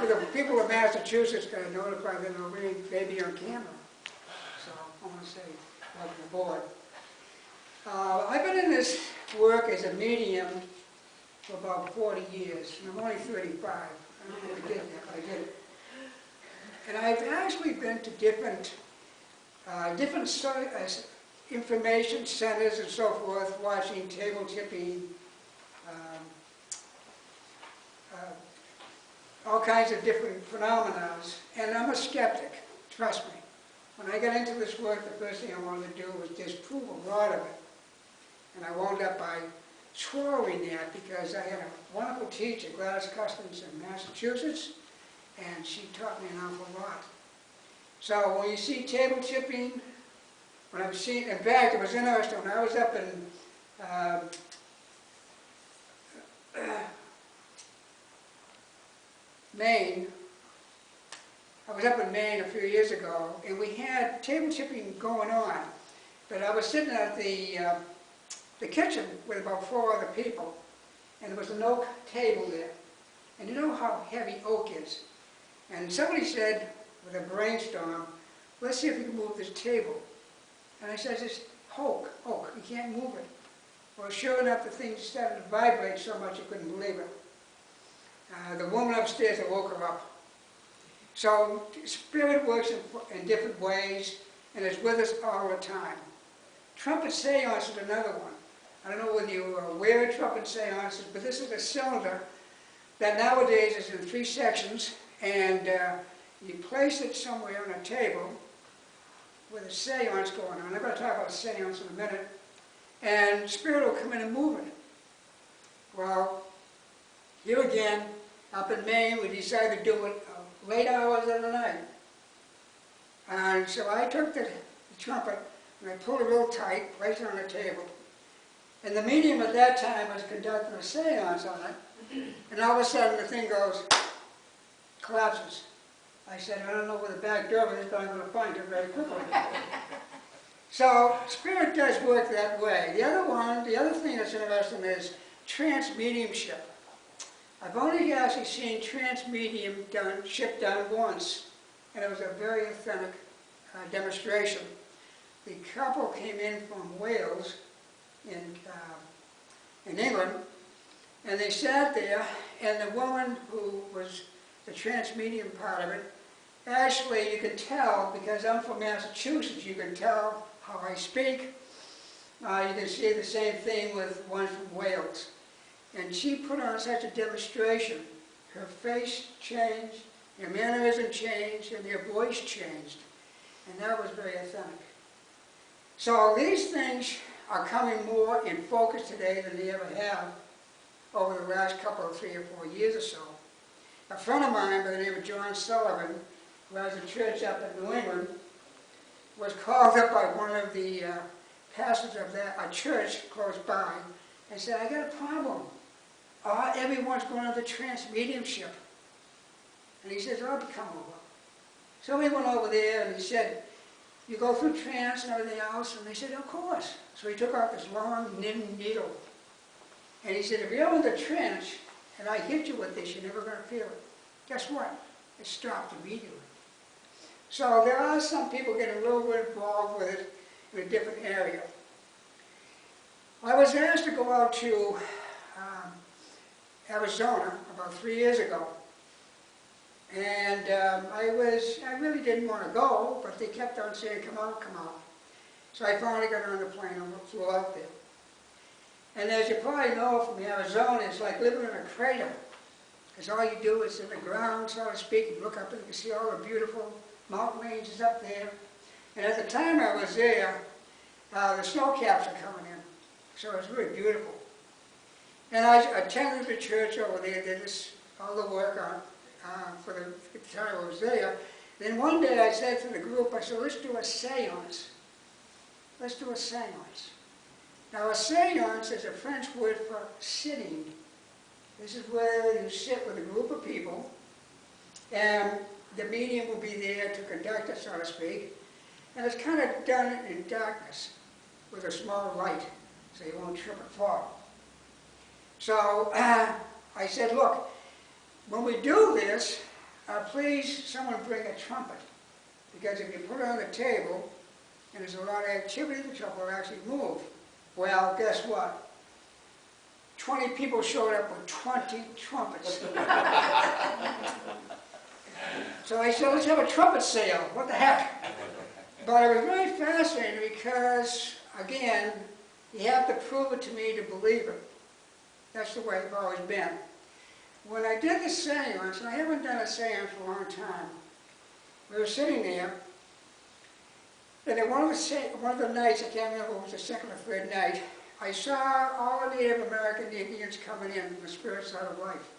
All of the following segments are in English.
For the people of Massachusetts, got to notify them they'll maybe on camera. So I want to say welcome aboard. I've been in this work as a medium for about 40 years, and I'm only 35. I don't know if I did that, but I did it. And I've actually been to different information centers and so forth, watching table tipping, all kinds of different phenomena, and I'm a skeptic, trust me. When I got into this work, the first thing I wanted to do was disprove a lot of it. And I wound up by swallowing that because I had a wonderful teacher, Gladys Customs in Massachusetts, and she taught me an awful lot. So when you see table tipping, when I've seen, in fact, it was interesting, when I was up in Maine, I was up in Maine a few years ago, and we had table tipping going on, but I was sitting at the kitchen with about 4 other people, and there was an oak table there. And you know how heavy oak is. And somebody said, with a brainstorm, let's see if we can move this table. And I said, it's oak, you can't move it. Well, sure enough, the thing started to vibrate so much you couldn't believe it. The woman upstairs woke her up. So spirit works in different ways, and is with us all the time. Trumpet seance is another one. I don't know whether you are aware of trumpet seances, but this is a cylinder that nowadays is in 3 sections, and you place it somewhere on a table with a seance going on. I'm going to talk about seance in a minute. And spirit will come in and move it. Well, here again, up in Maine, we decided to do it late hours of the night. And so I took the trumpet and I pulled it real tight, placed it on the table. And the medium at that time was conducting a seance on it. And all of a sudden the thing goes, collapses. I said, I don't know where the back door is, but I'm going to find it very quickly. So spirit does work that way. The other thing that's interesting is trance mediumship. I've only actually seen trance mediumship done once, and it was a very authentic demonstration. The couple came in from Wales in England, and they sat there, and the woman who was the trance medium part of it, actually you can tell, because I'm from Massachusetts, you can tell how I speak. You can see the same thing with one from Wales. And she put on such a demonstration. Her face changed, her mannerism changed, and her voice changed. And that was very authentic. So these things are coming more in focus today than they ever have over the last couple of 3 or 4 years or so. A friend of mine by the name of John Sullivan, who has a church up in New England, was called up by one of the pastors of a church close by and said, I got a problem. Everyone's going to the trance mediumship. And he says, I'll come over. So we went over there and he said, you go through trance and everything else? And they said, of course. So he took out this long knitting needle. And he said, if you're in the trance and I hit you with this, you're never going to feel it. Guess what? It stopped immediately. So there are some people getting a little bit involved with it in a different area. I was asked to go out to Arizona about 3 years ago. And I really didn't want to go, but they kept on saying, come out, come out. So I finally got on the plane and flew out there. And as you probably know from Arizona, it's like living in a crater. Because all you do is in the ground, so to speak, you look up and you can see all the beautiful mountain ranges up there. And at the time I was there, the snow caps are coming in. So it was really beautiful. And I attended the church over there, did all the work for the time I was there. Then one day I said to the group, I said, let's do a seance. Let's do a seance. Now a seance is a French word for sitting. This is where you sit with a group of people, and the medium will be there to conduct it, so to speak. And it's kind of done in darkness with a small light, so you won't trip or fall. So I said, look, when we do this, please someone bring a trumpet. Because if you put it on the table, and there's a lot of activity, the trumpet will actually move. Well, guess what? 20 people showed up with 20 trumpets. So I said, let's have a trumpet sale. What the heck? But it was really fascinating because, again, you have to prove it to me to believe it. That's the way it's always been. When I did the seance, and I haven't done a seance for a long time, we were sitting there, and then one of the nights, I can't remember if it was the second or third night, I saw all the Native American Indians coming in from the spirit side of life.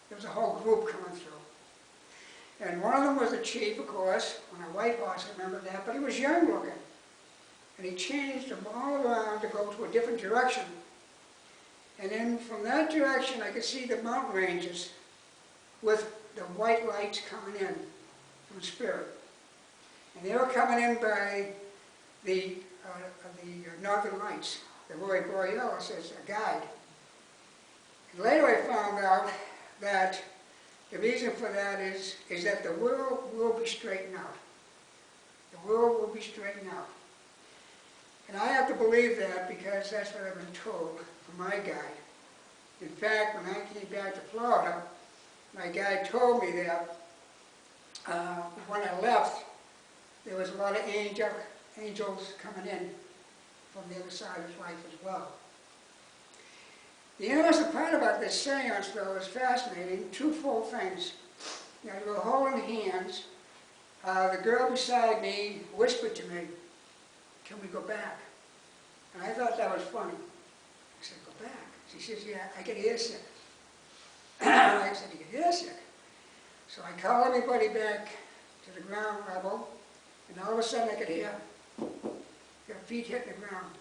There was a whole group coming through. And one of them was the chief, of course, on a white horse, I remember that, but he was young looking. And he changed them all around to go to a different direction. And then from that direction, I could see the mountain ranges with the white lights coming in from spirit. And they were coming in by the Northern Lights, the Aurora Borealis as a guide. And later I found out that the reason for that is that the world will be straightened out. The world will be straightened out. And I have to believe that because that's what I've been told from my guide. In fact, when I came back to Florida, my guide told me that when I left, there was a lot of angels coming in from the other side of life as well. The interesting part about this seance, though, is fascinating. Twofold things. Now, we were holding hands. The girl beside me whispered to me, "Can we go back?" And I thought that was funny. I said, "Go back?" She says, "Yeah, I get airsick." I said, "You get airsick?" So I called everybody back to the ground level, and all of a sudden I could hear their feet hitting the ground.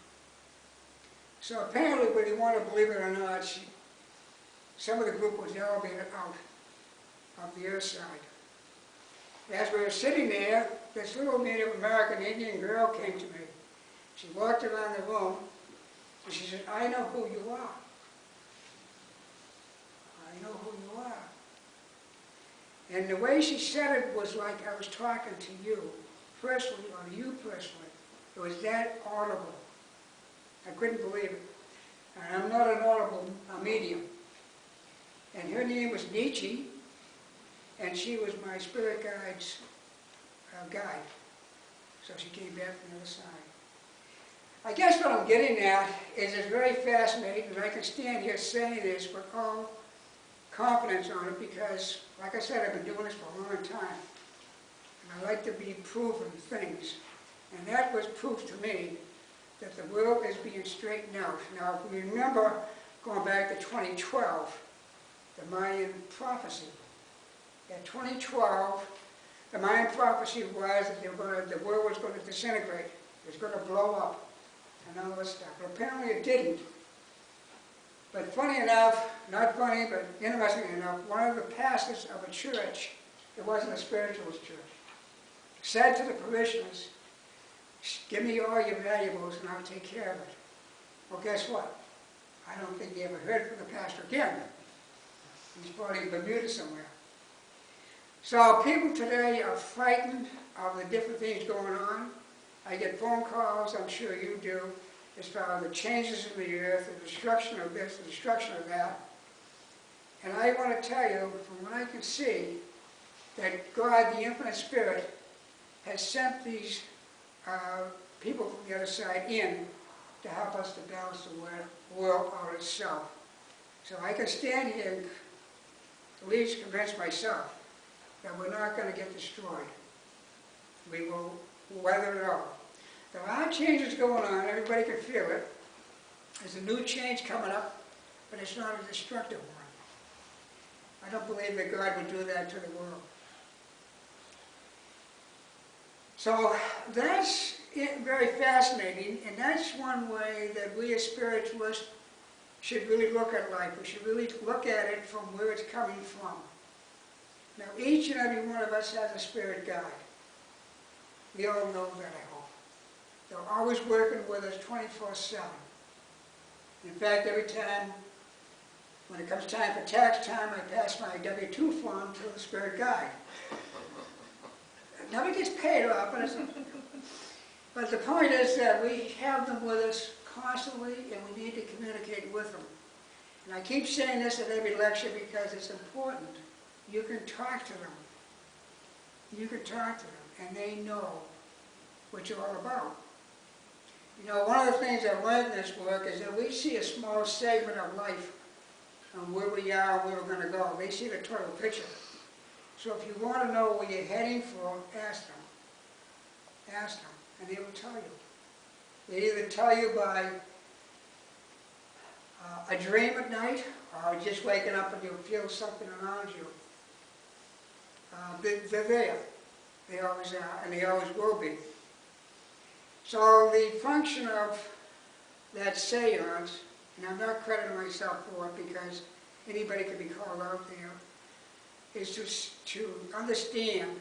So apparently, whether you want to believe it or not, some of the group was elevated out of the earth side. As we were sitting there, this little Native American Indian girl came to me. She walked around the room, and she said, "I know who you are. I know who you are." And the way she said it was like I was talking to you personally, or to you personally. It was that audible. I couldn't believe it. And I'm not an audible medium. And her name was Nietzsche, and she was my spirit guide's guide. So she came back from the other side. I guess what I'm getting at is it's very fascinating, and I can stand here saying this with all confidence on it because, like I said, I've been doing this for a long time. And I like to be proven things. And that was proof to me that the world is being straightened out. Now, if we remember, going back to 2012, the Mayan prophecy. In 2012, the Mayan prophecy was that the world was going to disintegrate. It was going to blow up and all this stuff. But apparently it didn't. But funny enough, not funny, but interesting enough, one of the pastors of a church, it wasn't a spiritualist church, said to the parishioners, "Give me all your valuables and I'll take care of it." Well, guess what? I don't think they ever heard from the pastor again. He's probably in Bermuda somewhere. So people today are frightened of the different things going on. I get phone calls, I'm sure you do, as far as the changes in the earth, the destruction of this, the destruction of that. And I want to tell you, from what I can see, that God, the Infinite Spirit, has sent these people from the other side in to help us to balance the world out itself. So I can stand here and at least convince myself that we're not going to get destroyed. We will weather it all. There are changes going on, everybody can feel it. There's a new change coming up, but it's not a destructive one. I don't believe that God would do that to the world. So that's very fascinating, and that's one way that we as spiritualists should really look at life. We should really look at it from where it's coming from. Now, each and every one of us has a spirit guide. We all know that, I hope. They're always working with us 24/7. In fact, every time When it comes time for tax time, I pass my W-2 form to the spirit guide. It never gets paid off, but the point is that we have them with us constantly, and we need to communicate with them. And I keep saying this at every lecture because it's important. You can talk to them. You can talk to them, and they know what you're all about. You know, one of the things I've learned in this work is that we see a small segment of life and where we are and where we're going to go. They see the total picture. So if you want to know where you're heading for, ask them. Ask them, and they will tell you. They either tell you by a dream at night, or just waking up and you feel something around you. They're there. They always are, and they always will be. So the function of that seance, and I'm not crediting myself for it because anybody can be called out there, is to understand